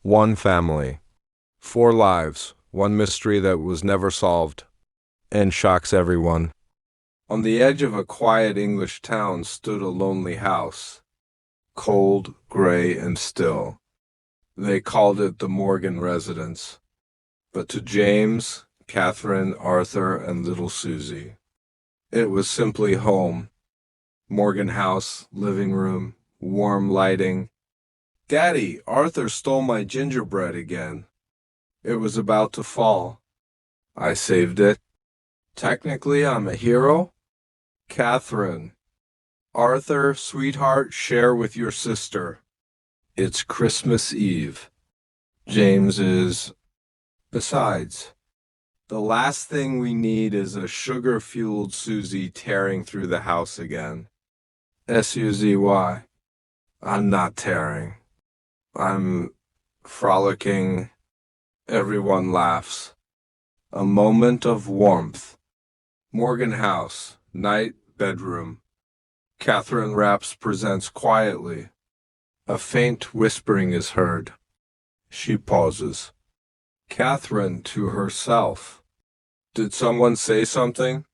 One family, four lives, one mystery that was never solved, and shocks everyone. On the edge of a quiet English town stood a lonely house, cold, gray, and still. They called it the Morgan residence. But to James, Catherine, Arthur, and little Suzy, it was simply home. Morgan house, living room, warm lighting. Daddy, Arthur stole my gingerbread again. It was about to fall. I saved it. Technically, I'm a hero. Catherine, Arthur, sweetheart, share with your sister. It's Christmas Eve. James is. Besides, the last thing we need is a sugar-fueled Suzy tearing through the house again. Suzy. I'm not tearing. I'm frolicking. Everyone laughs. A moment of warmth. Morgan house, night, bedroom. Catherine Raps presents quietly. A faint whispering is heard. She pauses. Catherine to herself. Did someone say something?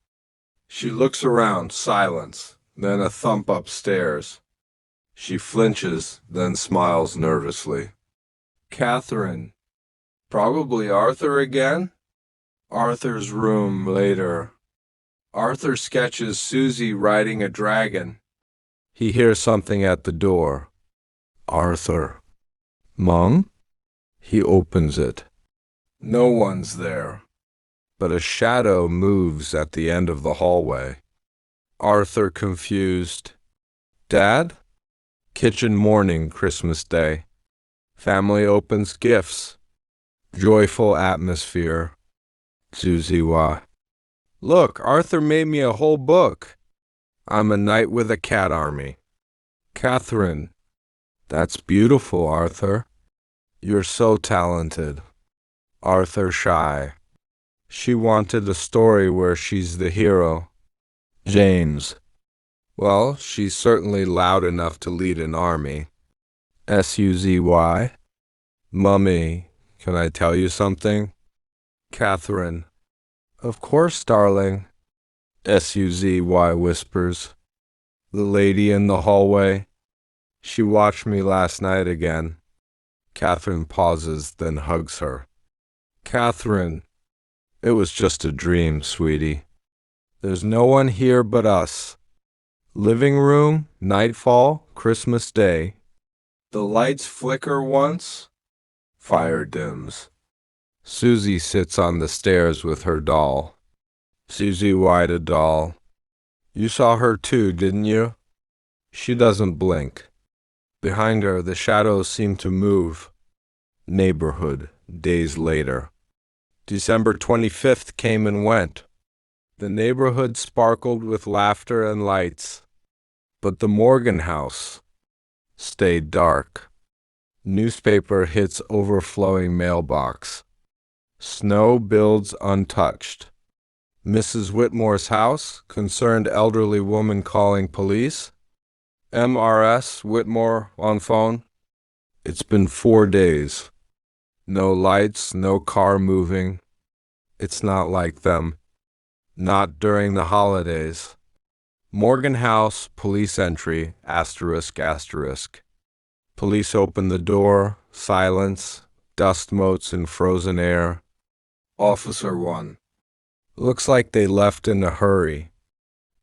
She looks around, silence, then a thump upstairs. She flinches, then smiles nervously. Catherine. Probably Arthur again? Arthur's room later. Arthur sketches Suzy riding a dragon. He hears something at the door. Arthur. Mom? He opens it. No one's there, but a shadow moves at the end of the hallway. Arthur confused. Dad? Kitchen morning, Christmas Day. Family opens gifts. Joyful atmosphere. Suzy. Look, Arthur made me a whole book. I'm a knight with a cat army. Catherine. That's beautiful, Arthur. You're so talented. Arthur shy. She wanted a story where she's the hero. James. Well, she's certainly loud enough to lead an army. Suzy. Mummy, can I tell you something? Catherine. Of course, darling. Suzy whispers. The lady in the hallway. She watched me last night again. Catherine pauses, then hugs her. Catherine, it was just a dream, sweetie. There's no one here but us. Living room, nightfall, Christmas Day. The lights flicker once. Fire dims. Suzy sits on the stairs with her doll. Suzy a doll. You saw her too, didn't you? She doesn't blink. Behind her, the shadows seem to move. Neighborhood, days later. December 25th came and went. The neighborhood sparkled with laughter and lights. But the Morgan house stayed dark. Newspaper hits overflowing mailbox. Snow builds untouched. Mrs. Whitmore's house, concerned elderly woman calling police. MRS Whitmore on phone. It's been 4 days. No lights, no car moving. It's not like them. Not during the holidays. Morgan House, police entry, asterisk, asterisk. Police open the door, silence, dust motes in frozen air. Officer 1. Looks like they left in a hurry.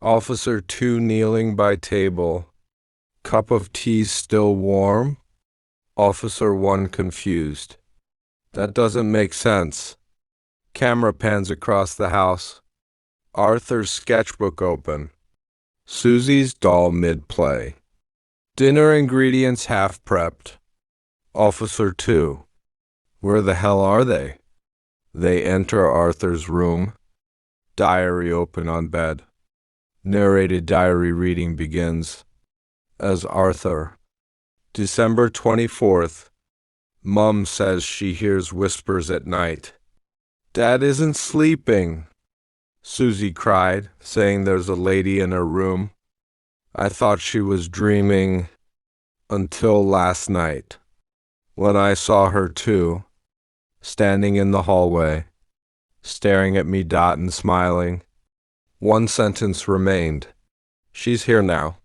Officer 2 kneeling by table. Cup of tea still warm. Officer 1 confused. That doesn't make sense. Camera pans across the house. Arthur's sketchbook open. Suzy's doll mid-play. Dinner ingredients half prepped. Officer 2. Where the hell are they? They enter Arthur's room. Diary open on bed. Narrated diary reading begins. As Arthur. December 24th. Mum says she hears whispers at night. Dad isn't sleeping, Suzy cried, saying there's a lady in her room. I thought she was dreaming until last night. When I saw her too, standing in the hallway, staring at me and smiling. One sentence remained. She's here now.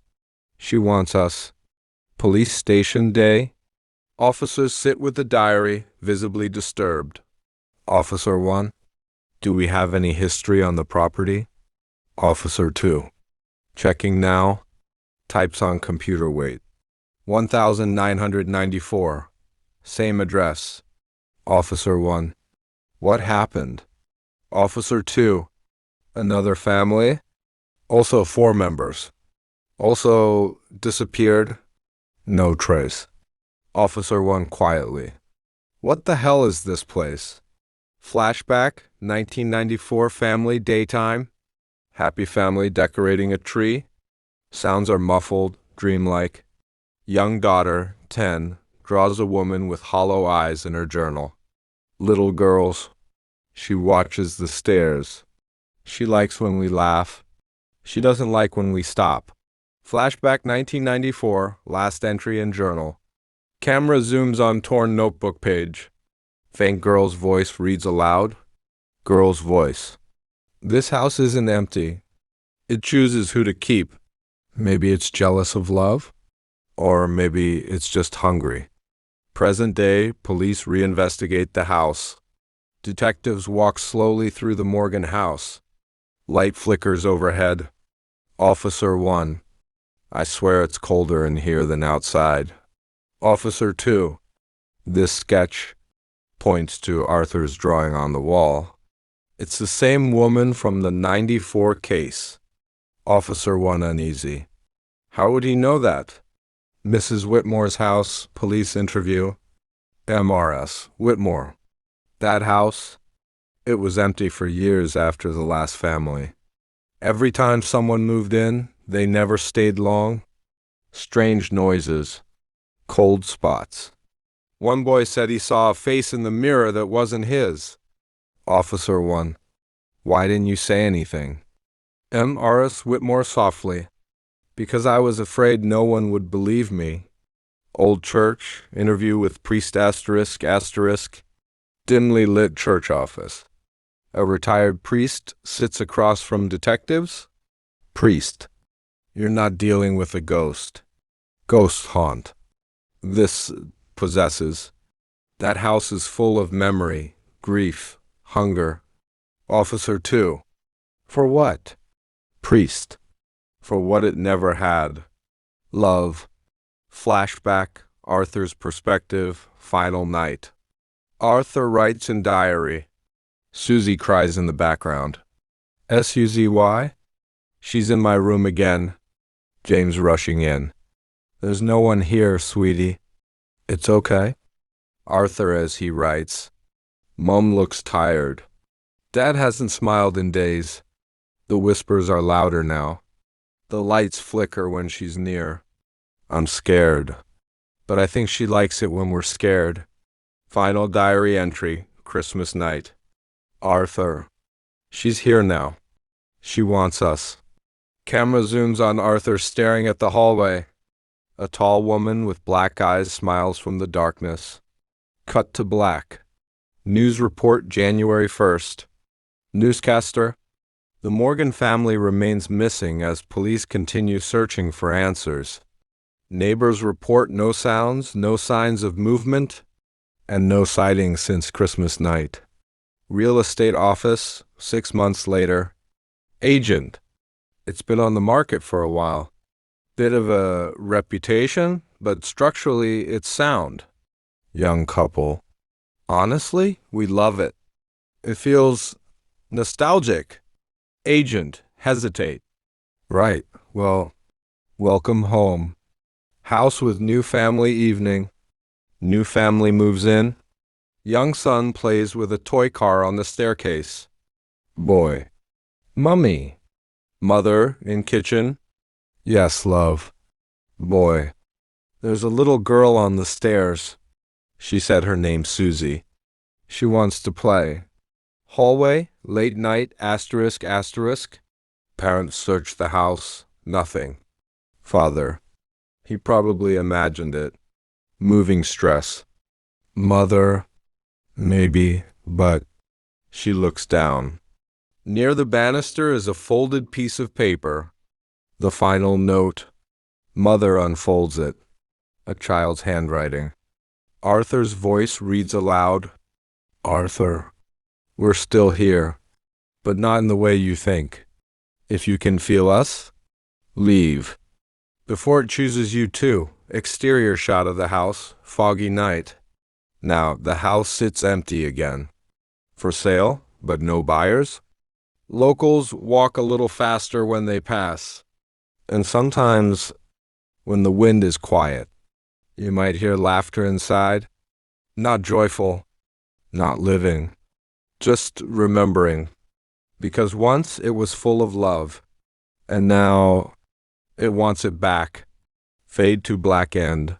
She wants us. Police station day. Officers sit with the diary, visibly disturbed. Officer 1. Do we have any history on the property? Officer 2. Checking now. Types on computer. Wait. 1994. Same address. Officer 1. What happened? Officer 2. Another family? Also 4 members. Also disappeared? No trace. Officer 1 quietly. What the hell is this place? Flashback, 1994 family daytime. Happy family decorating a tree. Sounds are muffled, dreamlike. Young daughter, 10, draws a woman with hollow eyes in her journal. Little girls. She watches the stairs. She likes when we laugh. She doesn't like when we stop. Flashback 1994, last entry in journal. Camera zooms on torn notebook page. Faint girl's voice reads aloud. Girl's voice. This house isn't empty. It chooses who to keep. Maybe it's jealous of love? Or maybe it's just hungry. Present day, police reinvestigate the house. Detectives walk slowly through the Morgan house. Light flickers overhead. Officer 1. I swear it's colder in here than outside. Officer 2. This sketch points to Arthur's drawing on the wall. It's the same woman from the 94 case. Officer 1 uneasy. How would he know that? Mrs. Whitmore's house, police interview. MRS. Whitmore. That house? It was empty for years after the last family. Every time someone moved in, they never stayed long. Strange noises. Cold spots. One boy said he saw a face in the mirror that wasn't his. Officer 1. Why didn't you say anything? MRS. Whitmore softly. Because I was afraid no one would believe me. Old church, interview with priest asterisk. Dimly lit church office. A retired priest sits across from detectives. Priest. You're not dealing with a ghost. Ghost haunt. This possesses. That house is full of memory, grief, hunger. Officer 2. For what? Priest. For what it never had. Love. Flashback, Arthur's perspective, final night. Arthur writes in diary. Suzy cries in the background. Suzy? She's in my room again. James rushing in. There's no one here, sweetie. It's okay. Arthur as he writes. Mom looks tired. Dad hasn't smiled in days. The whispers are louder now. The lights flicker when she's near. I'm scared. But I think she likes it when we're scared. Final diary entry, Christmas night. Arthur. She's here now. She wants us. Camera zooms on Arthur staring at the hallway. A tall woman with black eyes smiles from the darkness. Cut to black. News report January 1st. Newscaster. The Morgan family remains missing as police continue searching for answers. Neighbors report no sounds, no signs of movement, and no sightings since Christmas night. Real estate office, 6 months later. Agent. It's been on the market for a while. Bit of a reputation, but structurally it's sound. Young couple. Honestly, we love it. It feels nostalgic. Agent. Hesitate. Right. Well, welcome home. House with new family evening. New family moves in. Young son plays with a toy car on the staircase. Boy. Mummy. Mother in kitchen. Yes, love. Boy. There's a little girl on the stairs. She said her name's Suzy. She wants to play. Hallway, late night, asterisk. Parents search the house. Nothing. Father. He probably imagined it. Moving stress. Mother, maybe, but she looks down. Near the banister is a folded piece of paper. The final note. Mother unfolds it. A child's handwriting. Arthur's voice reads aloud. Arthur, we're still here, but not in the way you think. If you can feel us, leave. Before it chooses you too. Exterior shot of the house, foggy night. Now the house sits empty again. For sale, but no buyers. Locals walk a little faster when they pass. And sometimes, when the wind is quiet, you might hear laughter inside. Not joyful, not living, just remembering. Because once it was full of love, and now it wants it back. Fade to black end.